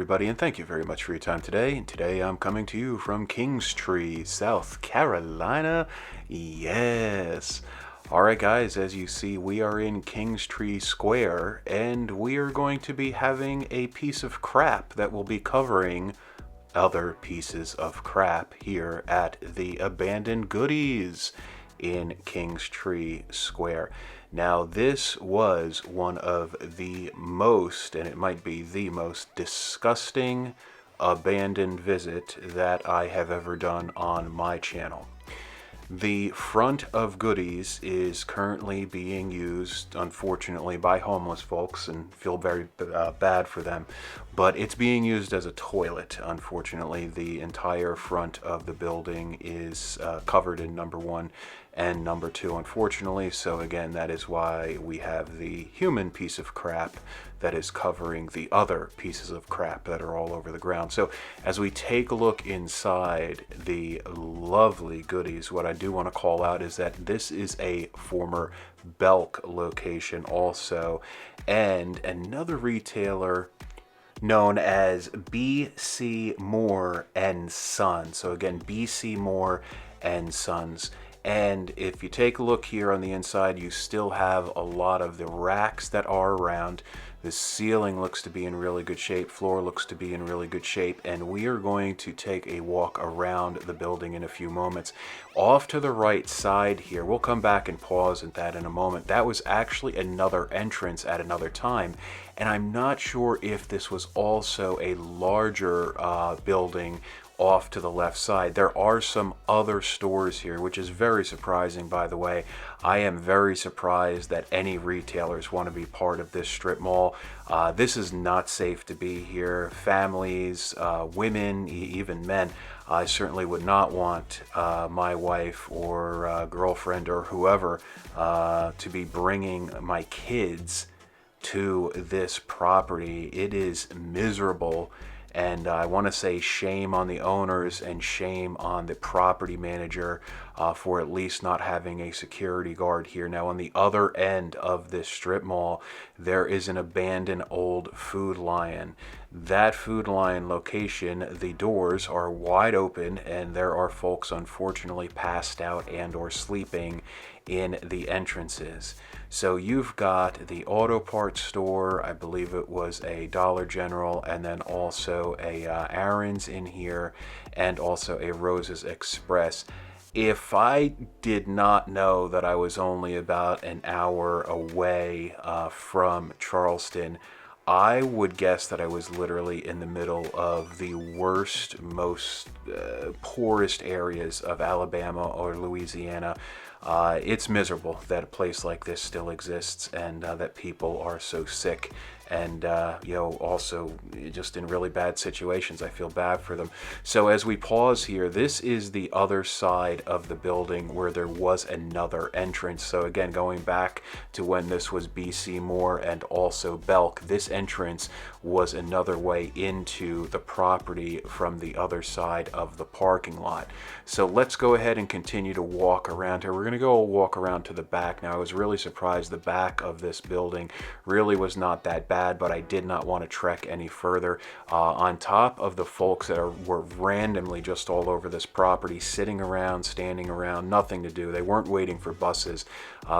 everybody, and thank you very much for your time today. And today I'm coming to you from Kingstree, South Carolina. Yes. Alright guys, as you see, we are in Kingstree Square, and we are going to be having a piece of crap that will be covering other pieces of crap here at the abandoned Goodies in Kingstree Square. Now, this was one of the most, and it might be the most disgusting abandoned visit that I have ever done on my channel. The front of Goodies is currently being used, unfortunately, by homeless folks, and feel very bad for them, but it's being used as a toilet. Unfortunately, the entire front of the building is covered in number 1 and number 2, unfortunately. So again, that is why we have the human piece of crap that is covering the other pieces of crap that are all over the ground. So as we take a look inside the lovely Goodies, what I do want to call out is that this is a former Belk location also, and another retailer known as B.C. Moore and Sons. So again, B.C. Moore and Sons. And if you take a look here on the inside, you still have a lot of the racks that are around. The ceiling looks to be in really good shape, floor looks to be in really good shape, and we are going to take a walk around the building in a few moments. Off to the right side here, we'll come back and pause at that in a moment. That was actually another entrance at another time, and I'm not sure if this was also a larger building off to the left side. There are some other stores here, which is very surprising, by the way. I am very surprised that any retailers want to be part of this strip mall. This is not safe to be here. Families, women, even men. I certainly would not want my wife or girlfriend or whoever to be bringing my kids to this property. It is miserable. And I want to say shame on the owners and shame on the property manager for at least not having a security guard here. Now, on the other end of this strip mall, there is an abandoned old Food Lion. That Food Lion location, the doors are wide open, and there are folks unfortunately passed out and or sleeping in the entrances. So you've got the auto parts store, I believe it was a Dollar General, and then also a Aaron's in here, and also a Rose's Express. If I did not know that I was only about an hour away from Charleston, I would guess that I was literally in the middle of the worst, most poorest areas of Alabama or Louisiana. It's miserable that a place like this still exists, and that people are so sick and also just in really bad situations. I feel bad for them. So as we pause here, this is the other side of the building where there was another entrance. So again, going back to when this was B.C. Moore and also Belk, this entrance was another way into the property from the other side of the parking lot. So let's go ahead and continue to walk around here. We're going to go walk around to the back. Now, I was really surprised the back of this building really was not that bad, but I did not want to trek any further. On top of the folks that were randomly just all over this property, sitting around, standing around, nothing to do. They weren't waiting for buses.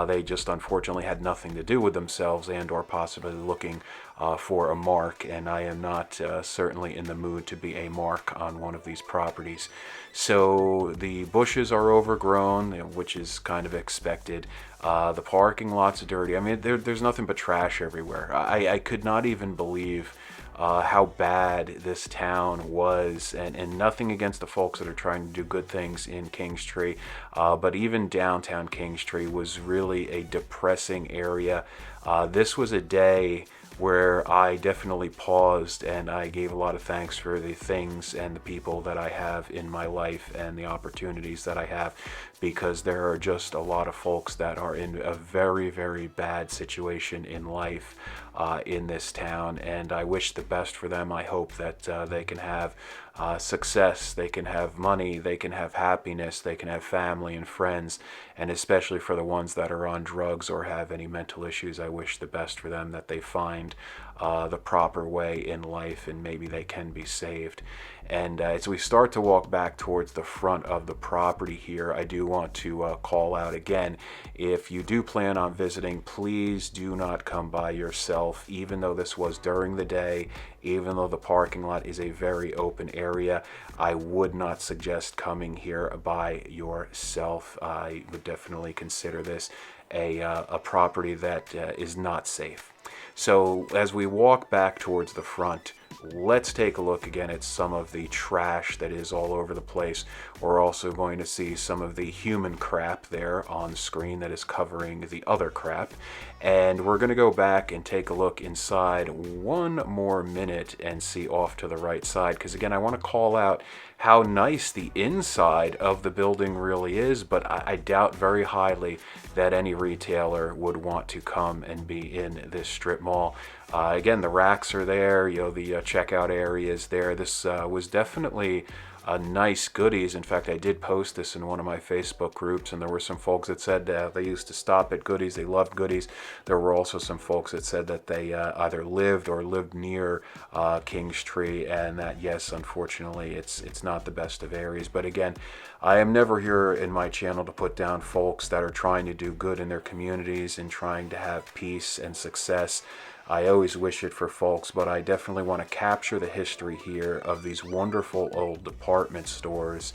They just unfortunately had nothing to do with themselves and or possibly looking for a mark, and I am not certainly in the mood to be a mark on one of these properties. So the bushes are overgrown, which is kind of expected. The parking lot's dirty. I mean, there's nothing but trash everywhere. I could not even believe how bad this town was, and nothing against the folks that are trying to do good things in Kingstree, but even downtown Kingstree was really a depressing area. This was a day where I definitely paused and I gave a lot of thanks for the things and the people that I have in my life and the opportunities that I have because there are just a lot of folks that are in a very, very bad situation in life in this town, and I wish the best for them. I hope that they can have success, they can have money, they can have happiness, they can have family and friends, and especially for the ones that are on drugs or have any mental issues, I wish the best for them, that they find the proper way in life and maybe they can be saved. And as we start to walk back towards the front of the property here, I do want to call out again, if you do plan on visiting, please do not come by yourself. Even though this was during the day, even though the parking lot is a very open area, I would not suggest coming here by yourself. I would definitely consider this a property that is not safe. So as we walk back towards the front, let's take a look again at some of the trash that is all over the place. We're also going to see some of the human crap there on screen that is covering the other crap. And we're going to go back and take a look inside one more minute and see off to the right side, because again, I want to call out how nice the inside of the building really is, but I doubt very highly that any retailer would want to come and be in this strip mall. Again, the racks are there, you know, the checkout area is there. This was definitely a nice Goodies. In fact, I did post this in one of my Facebook groups, and there were some folks that said they used to stop at Goodies, they loved Goodies. There were also some folks that said that they either lived or lived near Kingstree, and that, yes, unfortunately, it's not the best of areas. But again, I am never here in my channel to put down folks that are trying to do good in their communities and trying to have peace and success. I always wish it for folks, but I definitely want to capture the history here of these wonderful old department stores,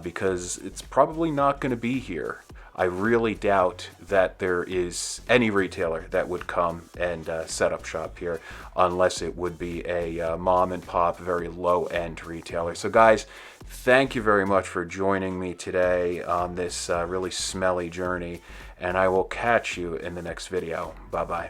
because it's probably not going to be here. I really doubt that there is any retailer that would come and set up shop here, unless it would be a mom and pop, very low end retailer. So guys, thank you very much for joining me today on this really smelly journey, and I will catch you in the next video. Bye bye.